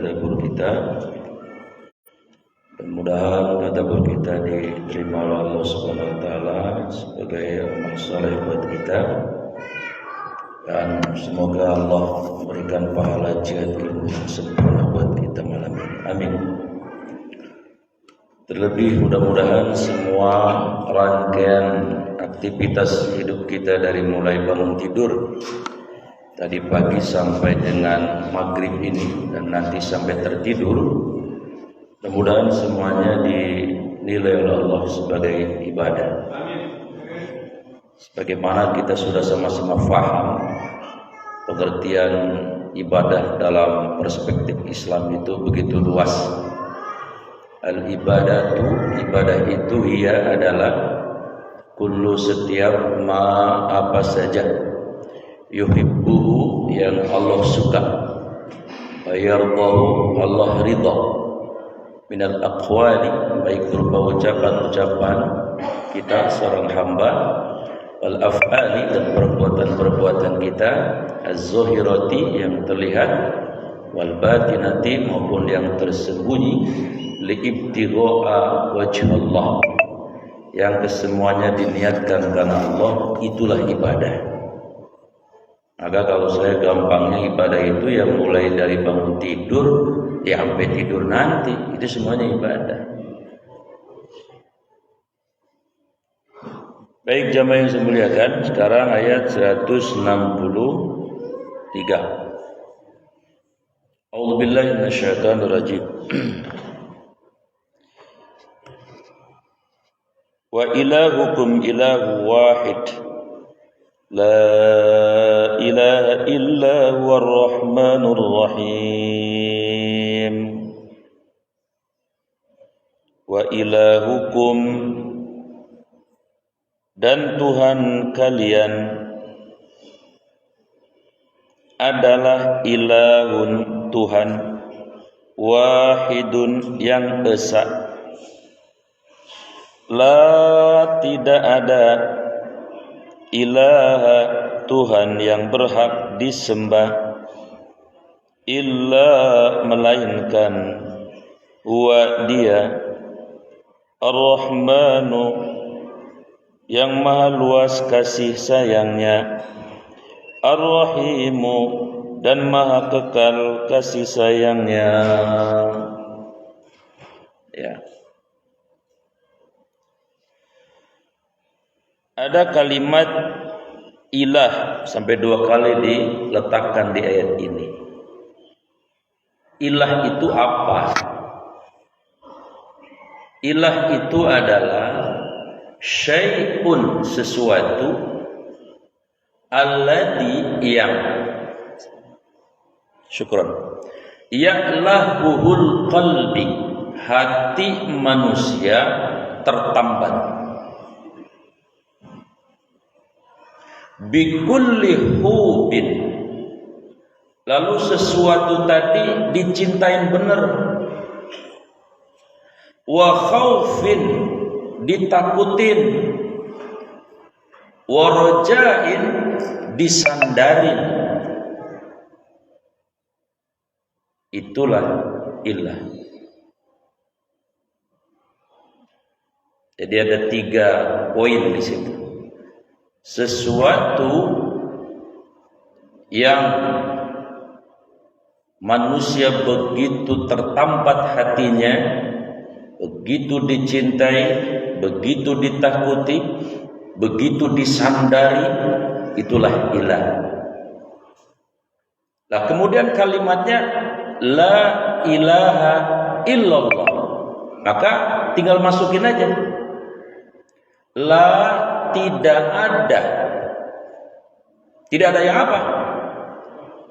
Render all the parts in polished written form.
tadabbur kita. Mudah-mudahan tadabbur kita diterima oleh Allah Subhanahu wa taala sebagai amal saleh buat kita. Dan semoga Allah memberikan pahala jihad ilmu yang sempurna buat kita malam ini. Amin. Terlebih mudah-mudahan semua rangkaian aktivitas hidup kita dari mulai bangun tidur tadi pagi sampai dengan maghrib ini dan nanti sampai tertidur, mudah-mudahan semuanya dinilai oleh Allah sebagai ibadah. Sebagaimana kita sudah sama-sama faham pengertian ibadah dalam perspektif Islam itu begitu luas. Al-ibadatu, ibadah itu ia adalah kullu, setiap ma, apa saja yuhibbuhu, yang Allah suka, wa yardahu, Allah ridha, minal aqwali, baik berupa ucapan-ucapan kita seorang hamba, wal af'ali, dan perbuatan-perbuatan kita, az-zahirati, yang terlihat, wal batinati, maupun yang tersembunyi, liibtigha'a wajhallah, yang kesemuanya diniatkan karena Allah, itulah ibadah. Maka kalau saya gampangnya ibadah itu yang mulai dari bangun tidur sampai tidur nanti, itu semuanya ibadah. Baik jamaah yang saya muliakan, sekarang ayat 163. A'udzubillahi minasyaitonirrajim. Wa ilahukum ilahu wahid, la ilaha illa huwar rahmanur rahim. Wa ilahukum, dan Tuhan kalian adalah ilahun, Tuhan, wahidun, yang esa. La, tidak ada, ilaha, Tuhan yang berhak disembah, illa, melainkan, huwa, dia, ar-rahmanu, yang maha luas kasih sayangnya, ar-rahimu, dan maha kekal kasih sayangnya. Ya. Ada kalimat ilah sampai 2 kali diletakkan di ayat ini. Ilah itu apa? Ilah itu adalah syai'un, sesuatu, alladhi, yang, syukran, ya'lahuhul qalbi, hati manusia tertambat, bikulli hubin, lalu sesuatu tadi dicintain benar, wa khaufin, ditakutin, wa rajain, disandarin. Itulah ilah. Jadi ada 3 poin di situ. Sesuatu yang manusia begitu tertambat hatinya, begitu dicintai, begitu ditakuti, begitu disandari, itulah ilah. Nah, kemudian kalimatnya la ilaha illallah. Maka tinggal masukin aja. La, tidak ada. Tidak ada yang apa?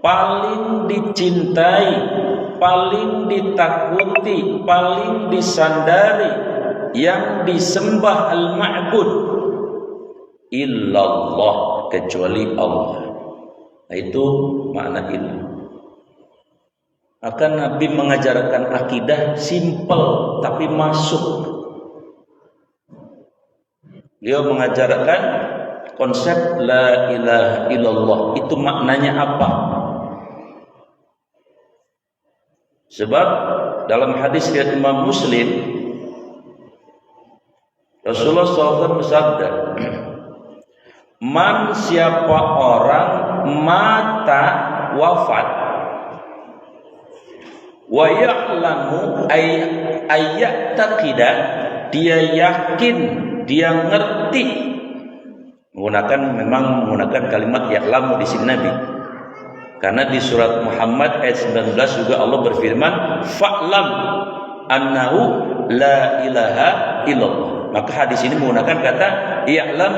Paling dicintai, paling ditakuti, paling disandari, yang disembah al-ma'bud, illallah, kecuali Allah. Nah, itu makna ilah. Maka Nabi mengajarkan akidah simple tapi masuk. Beliau mengajarkan konsep la ilaha illallah. Itu maknanya apa? Sebab dalam hadis riwayat Imam Muslim, Rasulullah SAW bersabda, man siapa orang mata wafat wa ya'lamu ayat taqidah, dia yakin, dia ngerti, menggunakan kalimat ya'lamu di sini Nabi, karena di surat Muhammad ayat 19 juga Allah berfirman fa'lam annahu la ilaha illallah. Maka hadis ini menggunakan kata ya'lam.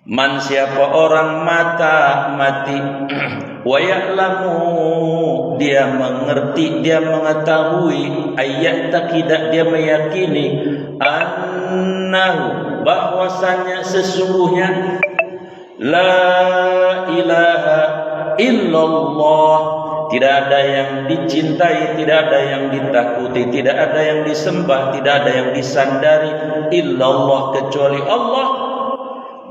Man siapa orang mati wa ya'lamu, dia mengerti, dia mengetahui, ayat taqidah, dia meyakini, annahu, bahwasanya sesungguhnya la ilaha illallah, tidak ada yang dicintai, tidak ada yang ditakuti, tidak ada yang disembah, tidak ada yang disandari illallah, kecuali Allah.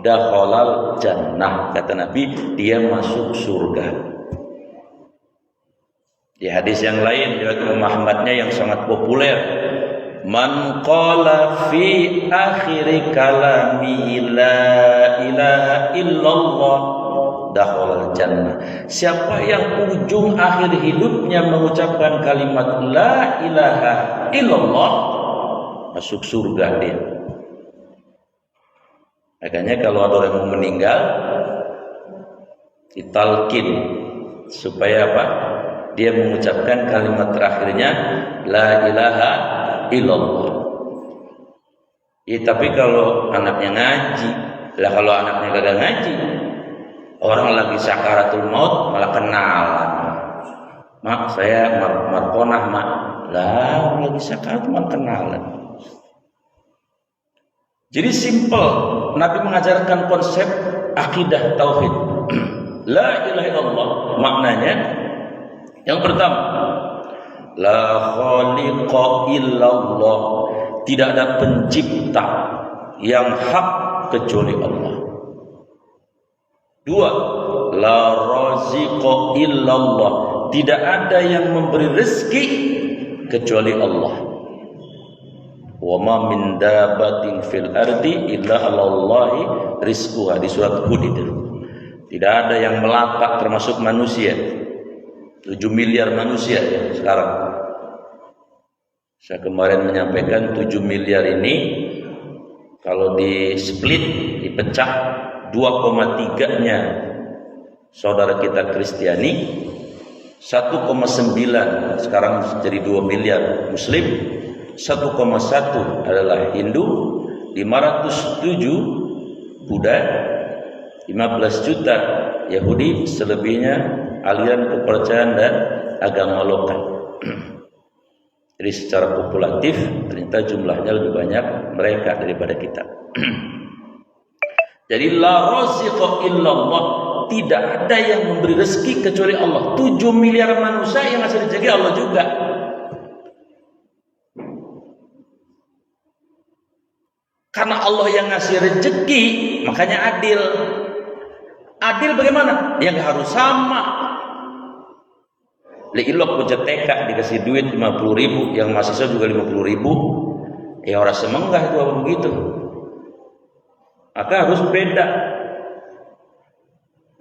Dakhalal jannah, kata Nabi, dia masuk surga. Di hadis yang lain riwayat Muhammadnya yang sangat populer, man qala fi akhir kalami la ilaha illallah dakhalal jannah. Siapa yang ujung akhir hidupnya mengucapkan kalimat la ilaha illallah, masuk surga dia. Makanya kalau ada orang mau meninggal, ditalkin supaya apa? Dia mengucapkan kalimat terakhirnya la ilaha illallah. Ya, tapi kalau anaknya ngaji, lah kalau anaknya kagak ngaji, orang lagi sakaratul maut malah kenalan. Mak, saya markonah mak. Lah lagi sakaratul maut kenalan. Jadi simple, Nabi mengajarkan konsep akidah tauhid. La ilaha illallah maknanya yang pertama, la khaliqa illallah, tidak ada pencipta yang hak kecuali Allah. Dua, la raziqa illallah, tidak ada yang memberi rezeki kecuali Allah. Wa ma min dabatin fil ardi illa 'alallahi rizquha, di surat Hud itu. Tidak ada yang melata termasuk manusia. 7 miliar manusia sekarang. Saya kemarin menyampaikan 7 miliar ini kalau di split, dipecah 2,3-nya saudara kita Kristiani, 1,9 sekarang jadi 2 miliar Muslim, 1,1 adalah Hindu, 507 Buddha, 15 juta Yahudi, selebihnya aliran kepercayaan dan agama lokal. Jadi secara populatif ternyata jumlahnya lebih banyak mereka daripada kita. Jadi la raziqa illallah, tidak ada yang memberi rezeki kecuali Allah. 7 miliar manusia yang ngasih rezeki Allah juga. Karena Allah yang ngasih rezeki, makanya adil. Adil bagaimana? Ya nggak harus sama. Ilok punya TK dikasih duit 50.000, yang mahasiswa juga 50.000. Ya orang semenggah itu apa begitu. Maka harus beda.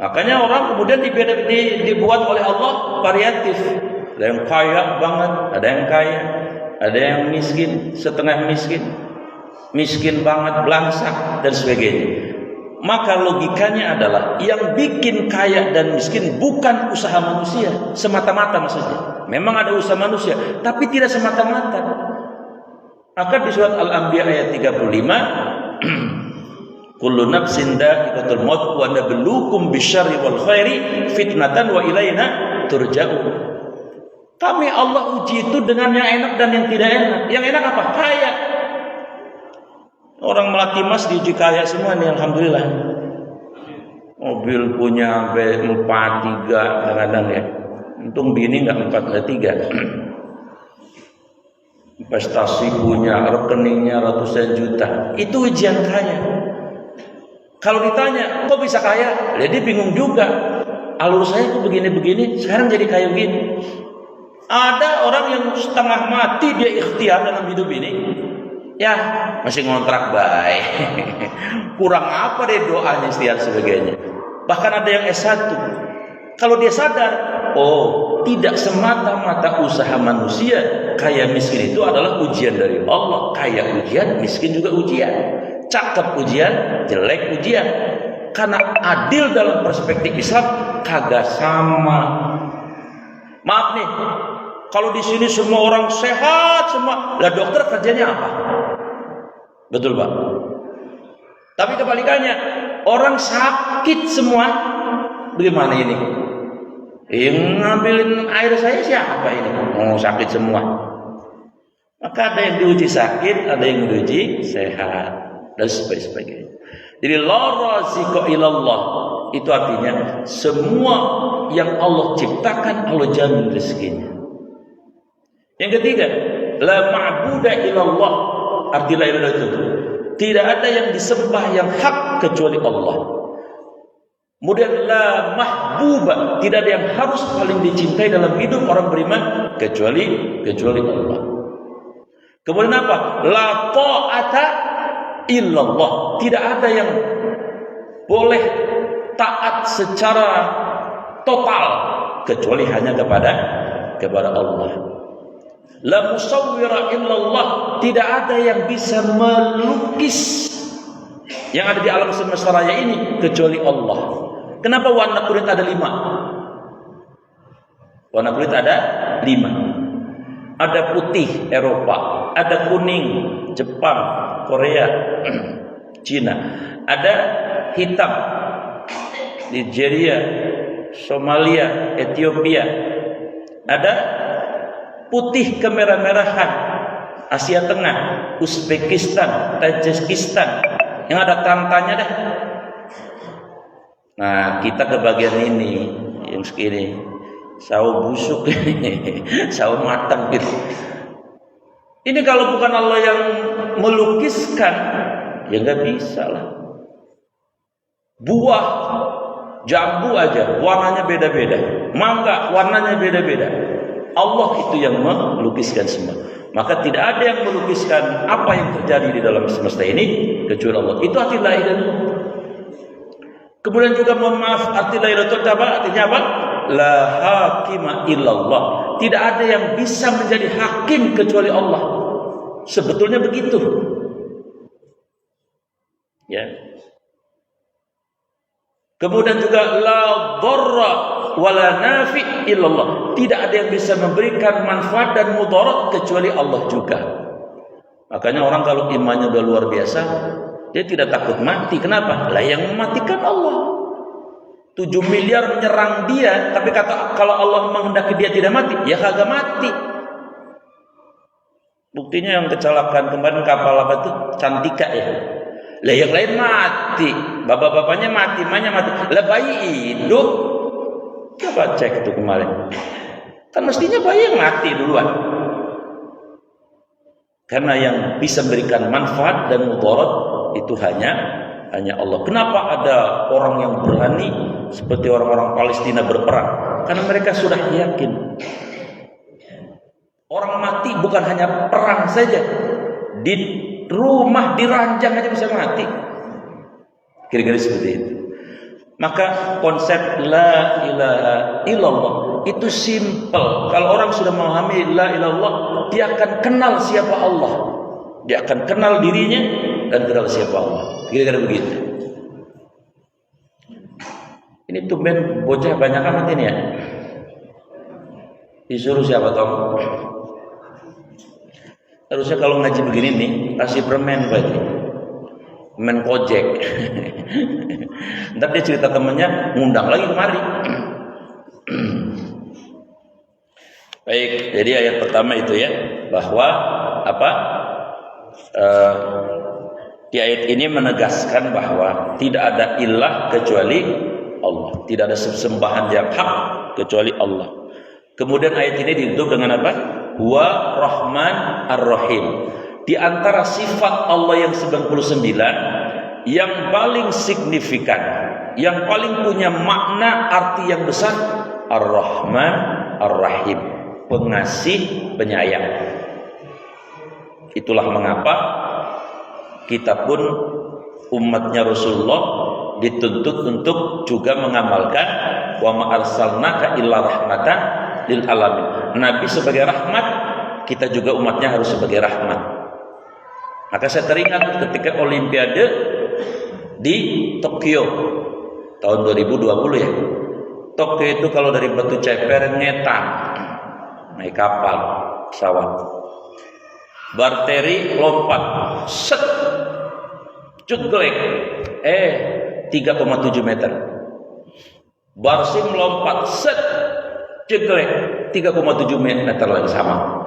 Makanya orang kemudian dibuat oleh Allah variatif. Ada yang kaya banget, ada yang kaya, ada yang miskin, setengah miskin, miskin banget, belangsak, dan sebagainya. Maka logikanya adalah yang bikin kaya dan miskin bukan usaha manusia semata-mata, maksudnya. Memang ada usaha manusia, tapi tidak semata-mata. Maka di surat Al-Anbiya ayat 35, kullu nafsin dha'iqatul maut wa nabluukum bisyarri wal khairi fitnatan wa ilaina turja'un. Kami Allah uji itu dengan yang enak dan yang tidak enak. Yang enak apa? Kaya. Orang Melati Mas diuji kaya semua nih, alhamdulillah. Mobil punya B4, 3 kadang-kadang ya. Untung bini nggak 4, 3. Investasi punya, rekeningnya ratusan juta. Itu ujian kaya. Kalau ditanya, kok bisa kaya? Jadi bingung juga. Alur saya kok begini-begini, sekarang jadi kaya begini. Ada orang yang setengah mati dia ikhtiar dalam hidup ini. Ya, masih ngontrak baik. Kurang apa deh doanya ikhtiar sebagainya. Bahkan ada yang S1. Kalau dia sadar, oh, tidak semata-mata usaha manusia. Kaya miskin itu adalah ujian dari Allah. Kaya ujian, miskin juga ujian. Cakep ujian, jelek ujian. Karena adil dalam perspektif Islam kagak sama. Maaf nih, kalau di sini semua orang sehat semua, lah dokter kerjanya apa? Betul Pak. Tapi kebalikannya, orang sakit semua, bagaimana ini? Yang ngambilin air saya siapa ini? Oh, sakit semua. Maka ada yang diuji sakit, ada yang diuji sehat, dan sebagainya. Jadi la raziqa illallah itu artinya semua yang Allah ciptakan Allah jamin rezekinya. Yang ketiga, la ma'buda illallah, arti la ilaha itu tidak ada yang disembah yang hak kecuali Allah. Kemudian la mahbuba, tidak ada yang harus paling dicintai dalam hidup orang beriman kecuali Allah. Kemudian apa? La ta'ata illallah, tidak ada yang boleh taat secara total kecuali hanya kepada Allah. La musawwira illallah, tidak ada yang bisa melukis yang ada di alam semesta raya ini kecuali Allah. Kenapa warna kulit ada 5? Warna kulit ada 5. Ada putih Eropa, ada kuning Jepang, Korea, Cina, ada hitam Nigeria, Somalia, Ethiopia, ada putih kemerah-merahan Asia Tengah, Uzbekistan, Tajikistan, yang ada tantanya dah. Nah, kita ke bagian ini yang segini, sawo busuk ini, sawo matang gitu. Ini kalau bukan Allah yang melukiskan, ya nggak bisa lah. Buah jambu aja warnanya beda-beda, mangga warnanya beda-beda. Allah itu yang melukiskan semua. Maka tidak ada yang melukiskan apa yang terjadi di dalam semesta ini kecuali Allah. Itu arti la ilaha illallah. Kemudian juga mohon maaf, arti la ilaha illallah artinya apa? La hakima illallah. Tidak ada yang bisa menjadi hakim kecuali Allah. Sebetulnya begitu. Ya. Kemudian juga la dharra wala nafi illallah. Tidak ada yang bisa memberikan manfaat dan mudarat kecuali Allah juga. Makanya orang kalau imannya udah luar biasa, dia tidak takut mati. Kenapa? Lah yang mematikan Allah. 7 miliar menyerang dia, tapi kata kalau Allah menghendaki dia tidak mati, ya kagak mati. Buktinya yang kecelakaan kemarin kapal apa itu? Cantika ya. Lah yang lain mati, bapak-bapaknya mati, emaknya mati. Lah bayi hidup. Coba cek itu kemarin. Kan mestinya bayi yang mati duluan. Karena yang bisa memberikan manfaat dan mudarat itu hanya Allah. Kenapa ada orang yang berani seperti orang-orang Palestina berperang? Karena mereka sudah yakin. Orang mati bukan hanya perang saja. Di rumah diranjang aja bisa mati. Kira-kira seperti itu. Maka konsep la ilaha illallah itu simple. Kalau orang sudah memahami la ilaha illallah, dia akan kenal siapa Allah. Dia akan kenal dirinya dan kenal siapa Allah. Kira-kira begitu. Ini tumben bocah banyak amat ini ya. Disuruh siapa Tom? Harusnya kalau ngaji begini nih, kasih permen bagi. Permen kojek. Ntar dia cerita temannya, ngundang lagi kemari. Baik, jadi ayat pertama itu ya, bahwa apa? Di ayat ini menegaskan bahwa tidak ada ilah kecuali Allah, tidak ada sesembahan yang hak kecuali Allah. Kemudian ayat ini ditutup dengan apa? Huwa Rahman Ar-Rahim. Di antara sifat Allah yang 99 yang paling signifikan, yang paling punya makna arti yang besar, Ar-Rahman Ar-Rahim. pengasih, penyayang. Itulah mengapa kita pun umatnya Rasulullah dituntut untuk juga mengamalkan wa ma arsalnaka illa rahmatan lil alamin. Nabi sebagai rahmat, kita juga umatnya harus sebagai rahmat. Maka saya teringat ketika Olimpiade di Tokyo tahun 2020 ya. Tokyo itu kalau dari Batu Ceper ngetang, naik kapal, pesawat. Barteri lompat, set, ceglek, 3,7 meter. Barsim lompat, set, ceglek, 3,7 meter lagi sama.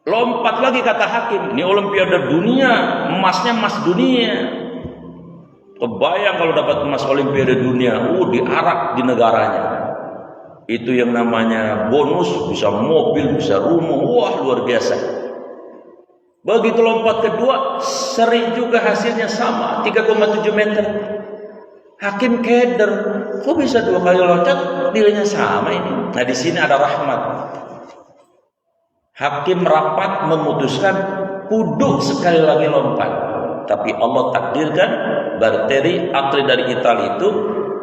Lompat lagi kata hakim, ini Olimpiade dunia, emasnya emas dunia. Kebayang kalau dapat emas Olimpiade dunia, diarak di negaranya. Itu yang namanya bonus, bisa mobil, bisa rumah, wah luar biasa. Begitu lompat kedua, sering juga hasilnya sama, 3,7 meter. Hakim keder, kok bisa 2 kali loncat, nilainya sama ini. Nah di sini ada rahmat. Hakim rapat memutuskan kudu sekali lagi lompat. Tapi Allah takdirkan Barteri, atlet dari Italia itu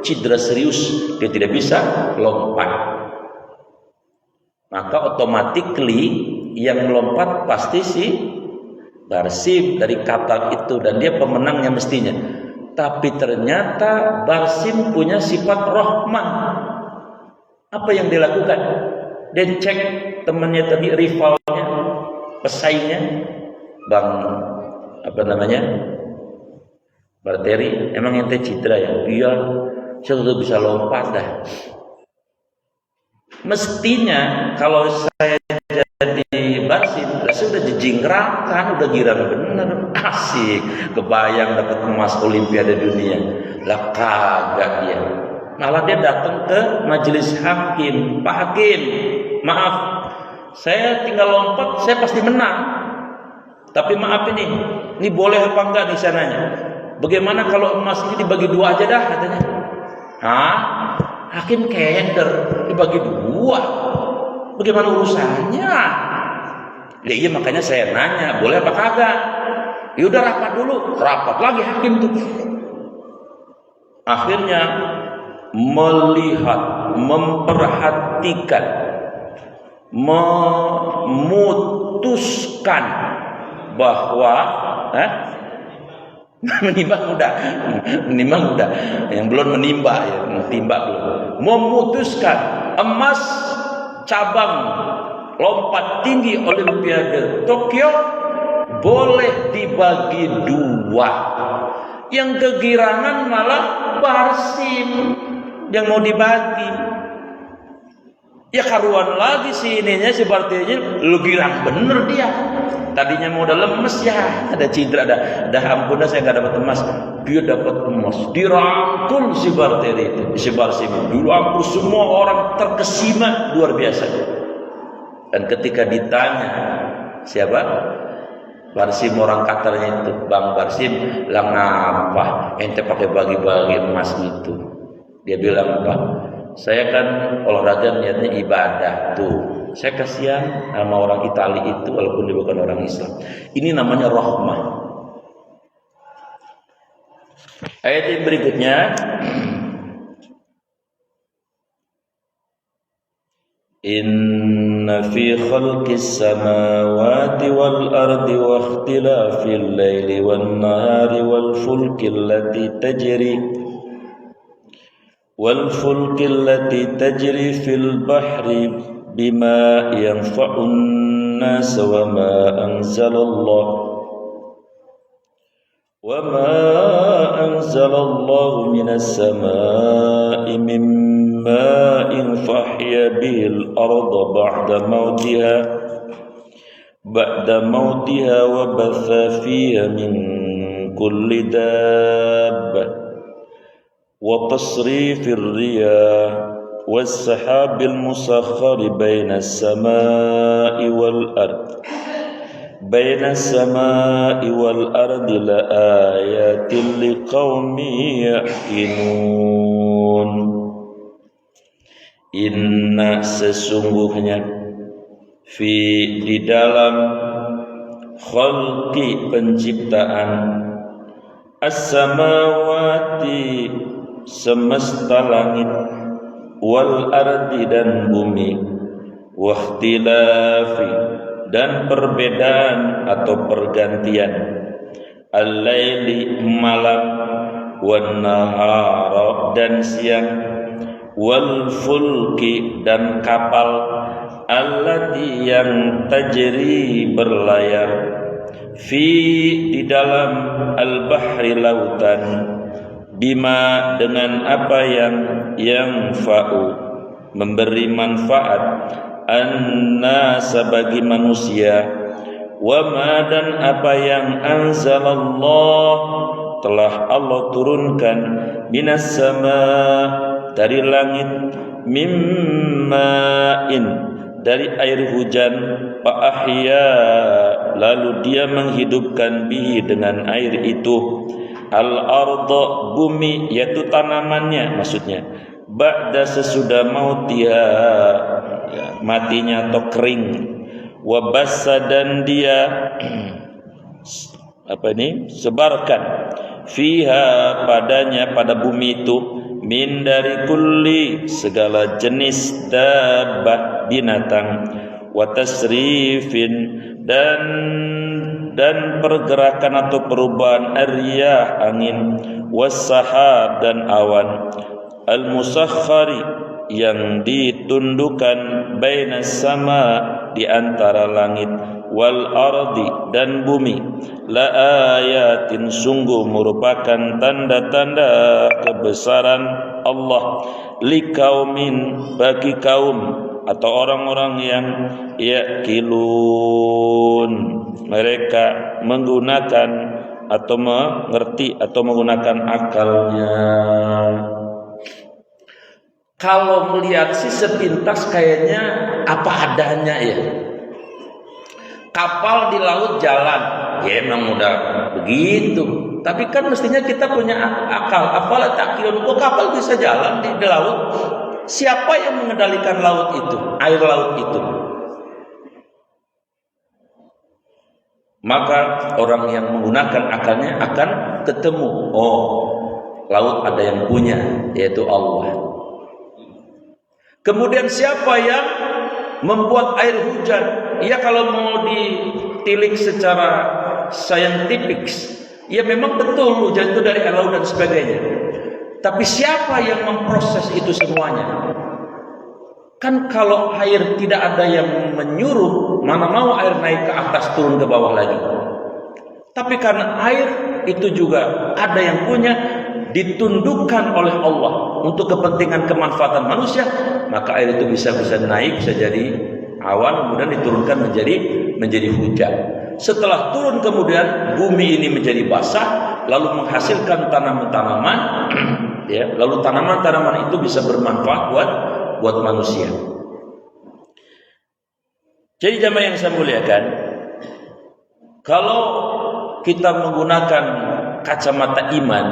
cedera serius, dia tidak bisa lompat. Maka automatically yang melompat pasti si Barsim dari Qatar itu, dan dia pemenangnya mestinya. Tapi ternyata Barsim punya sifat rahman. Apa yang dilakukan? Dia cek temannya tadi, rivalnya, pesaingnya, Bang apa namanya, Barteri, emang ente citra ya? Iya, saya sudah bisa lompat dah. Mestinya kalau saya jadi Barsim, saya udah jejingrakan, udah girang bener, asik, kebayang dapat emas Olimpiade dunia. Lah kagak dia. Malah dia datang ke majelis hakim, Pak Hakim, maaf, saya tinggal lompat, saya pasti menang. Tapi maaf ini boleh apa enggak di sananya? Bagaimana kalau emas ini dibagi 2 aja dah katanya? Hah? Hakim keder, dibagi 2. Bagaimana urusannya? Ya iya makanya saya nanya, boleh apa kagak? Ya udah rapat dulu, rapat lagi hakim tuh. Akhirnya melihat, memperhatikan, memutuskan bahwa menimbang udah, yang belum menimba ya, menimba belum, memutuskan emas cabang lompat tinggi Olimpiade Tokyo boleh dibagi 2. Yang kegirangan malah Barsim yang mau dibagi. Ya karuan lagi si ininya, si Bartenya lu girang bener dia. Tadinya mau udah lemes ya, ada cedera, dah ampun dah saya nggak dapat emas. Dia dapat emas, dirangkul si Barteri itu, si Barsim. Dirangkul, semua orang terkesima luar biasa. Dan ketika ditanya siapa? Barsim, orang Qatarnya itu, Bang Barsim, lah ngapa ente pakai bagi-bagi emas itu? Dia bilang apa? Saya kan olahraga niatnya ibadah tuh. Saya kasihan sama orang Italia itu walaupun dia bukan orang Islam. Ini namanya rahmah. Ayat yang berikutnya, Inna fi khalqis samawati wal ardi wa ikhtilafil laili wan nahari wal fulki allati tajri fil bahri bima yanfa'un nas wa ma anzalallahu minas samaa'i min ma'in fahya bihil arda ba'da mautiha wa batha fiha min kulli dabbah wa tasrifir riyah والسحاب المسخر بين السماء والأرض لآيات لقوم يعقلون. Inna sesungguhnya di dalam khalqi penciptaan as-samawati semesta langit wal ardi dan bumi wahtilafi dan perbedaan atau pergantian al-laili malam wan nahara dan siang wal fulki dan kapal allati yang tajri berlayar di dalam al-bahri lautan bima dengan apa yang fa'u memberi manfaat an-nasa bagi manusia wa ma dan apa yang anzalallah telah Allah turunkan minas sama dari langit mimma'in dari air hujan fa ahya lalu dia menghidupkan bihi dengan air itu al-ardha bumi yaitu tanamannya maksudnya ba'da sesudah mautiha ya, matinya atau kering wa bassa dan dia sebarkan fiha padanya pada bumi itu min dari kulli segala jenis dabbah binatang wa tasrifin dan pergerakan atau perubahan ar-riyah angin was-sahab dan awan al-musakhkhari yang ditundukkan bainas sama di antara langit wal ardi dan bumi la ayatin sungguh merupakan tanda-tanda kebesaran Allah liqaumin bagi kaum atau orang-orang yang yaqilun mereka menggunakan atau mengerti atau menggunakan akalnya. Kalau melihat sih sepintas kayaknya apa adanya ya. Kapal di laut jalan, ya emang udah begitu. Tapi kan mestinya kita punya akal. Afala taqilun, kok kapal bisa jalan di laut? Siapa yang mengendalikan laut itu, air laut itu? Maka orang yang menggunakan akalnya akan ketemu. Oh, laut ada yang punya, yaitu Allah. Kemudian siapa yang membuat air hujan? Ya kalau mau ditilik secara saintifik, ya memang betul hujan itu dari air laut dan sebagainya. Tapi siapa yang memproses itu semuanya? Kan kalau air tidak ada yang menyuruh, mana mau air naik ke atas turun ke bawah lagi. Tapi karena air itu juga ada yang punya, ditundukkan oleh Allah untuk kepentingan kemanfaatan manusia, maka air itu bisa naik, bisa jadi awan, kemudian diturunkan menjadi hujan. Setelah turun kemudian bumi ini menjadi basah, lalu menghasilkan tanaman-tanaman, ya, lalu tanaman-tanaman itu bisa bermanfaat buat manusia. Jadi jamaah yang saya muliakan, kalau kita menggunakan kacamata iman,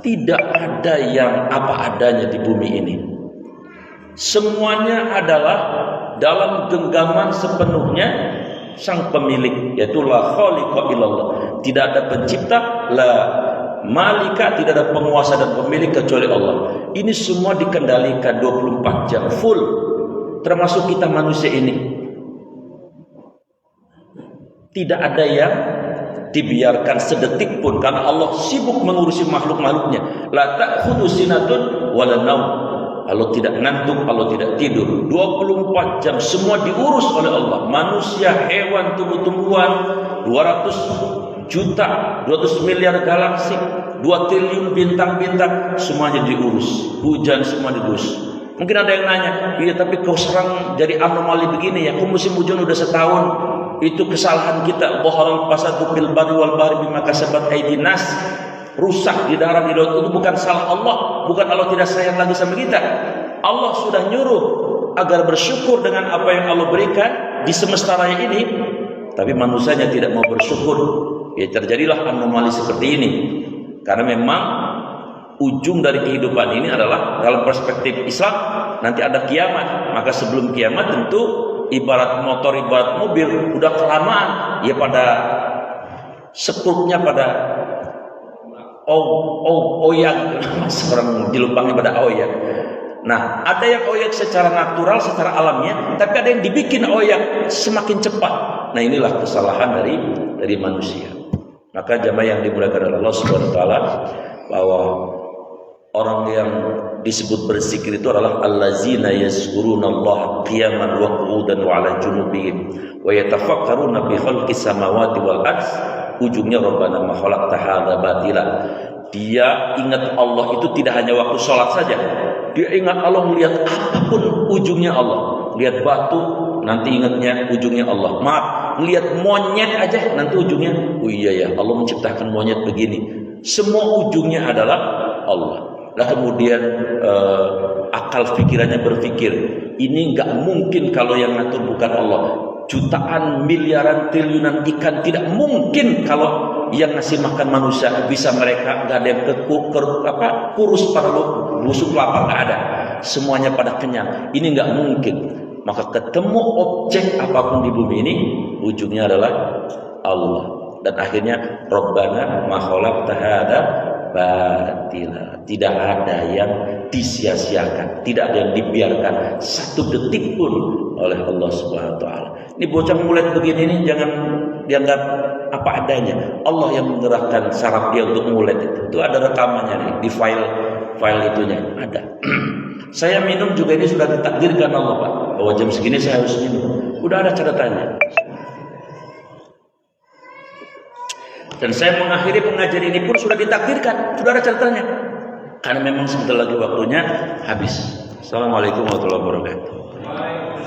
tidak ada yang apa adanya di bumi ini. Semuanya adalah dalam genggaman sepenuhnya sang pemilik, yaitu la khaliqa illallah. Tidak ada pencipta, la malika, tidak ada penguasa dan pemilik kecuali Allah. Ini semua dikendalikan 24 jam full, termasuk kita manusia ini. Tidak ada yang dibiarkan sedetik pun, karena Allah sibuk mengurusi makhluk-makhluknya. La ta'khudhu sinatun wala naum. Allah tidak ngantuk, Allah tidak tidur. 24 jam semua diurus oleh Allah. Manusia, hewan, tumbuh-tumbuhan, 200 juta, 200 miliar galaksi, 2 triliun bintang-bintang, semuanya diurus. Hujan semua diurus. Mungkin ada yang nanya, iya tapi kau serang jadi anomali begini ya, kok musim hujan udah setahun? Itu kesalahan kita. Dhaharal fasadu fil barri wal bahri bima kasabat aydin nas. Rusak di darat di laut itu bukan salah Allah, bukan Allah tidak sayang lagi sama kita. Allah sudah nyuruh agar bersyukur dengan apa yang Allah berikan di semesta raya ini, tapi manusianya tidak mau bersyukur. Ya terjadilah anomali seperti ini. Karena memang ujung dari kehidupan ini adalah dalam perspektif Islam nanti ada kiamat. Maka sebelum kiamat tentu ibarat motor, ibarat mobil udah kelamaan ya pada sekrupnya, pada oyang, orang Jelupangnya pada oyang. Nah, ada yang oyang secara natural, secara alamiah, tapi ada yang dibikin oyang semakin cepat. Nah, inilah kesalahan dari manusia. Maka jamaah yang dimuliakan oleh Allah Subhanahu wa taala, bahwa orang yang disebut berzikir itu adalah allazina yazkurunallaha qiyaman wa qu'udan wa 'ala junubihim wa yatafakkaruna fi khalqis samawati wal ardh. Ujungnya Rabbana ma khalaqta hadza batila. Dia ingat Allah itu tidak hanya waktu sholat saja. Dia ingat Allah, melihat apapun ujungnya Allah. Lihat batu, nanti ingatnya ujungnya Allah. Maaf, melihat monyet aja nanti ujungnya, oh iya ya, Allah menciptakan monyet begini. Semua ujungnya adalah Allah. Lah kemudian akal pikirannya berpikir, ini nggak mungkin kalau yang ngatur bukan Allah. Jutaan, miliaran, triliunan ikan tidak mungkin kalau yang ngasih makan manusia bisa mereka nggak ada yang kurus pada busuk lapar, nggak ada. Semuanya pada kenyang. Ini nggak mungkin. Maka ketemu objek apapun di bumi ini ujungnya adalah Allah. Dan akhirnya Rabbana ma khalaqta hadza batila. Tidak ada yang disia-siakan, tidak ada yang dibiarkan satu detik pun oleh Allah Subhanahu wa taala. Ini bocah mulet begini ini jangan dianggap apa adanya. Allah yang menggerakkan saraf dia untuk mulet itu. Itu ada rekamannya nih di file itunya ada. Saya minum juga ini sudah ditakdirkan Allah, Pak. Bahwa jam segini saya harus minum. Udah ada catatannya. Dan saya mengakhiri pengajian ini pun sudah ditakdirkan, sudah ada catatannya. Karena memang sebentar lagi waktunya habis. Assalamualaikum warahmatullahi wabarakatuh.